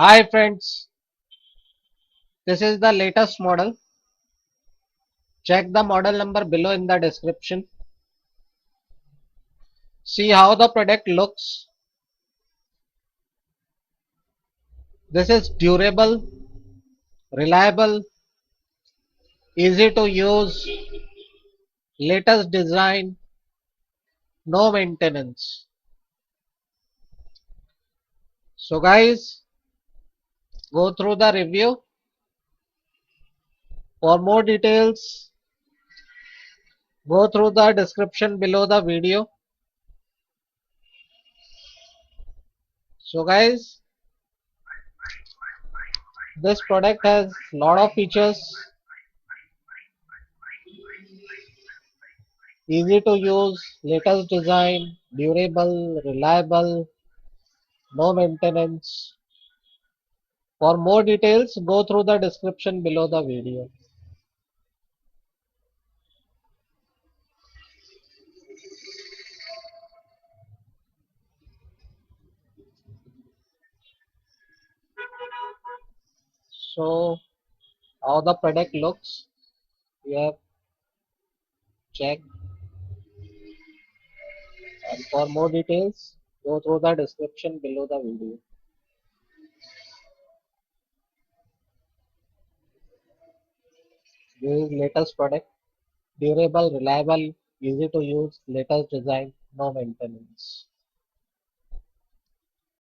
Hi friends, this is the latest model. Check the model number below in the description. See how the product looks. This is durable, reliable, easy to use, latest design, no maintenance. So guys, go through the review. For more details, go through the description below the video. So guys, this product has lot of features, easy to use, latest design, durable, reliable, no maintenance. For more details, go through the description below the video. So, how the product looks, we have checked. And for more details, go through the description below the video. This is latest product, durable, reliable, easy to use, latest design, no maintenance.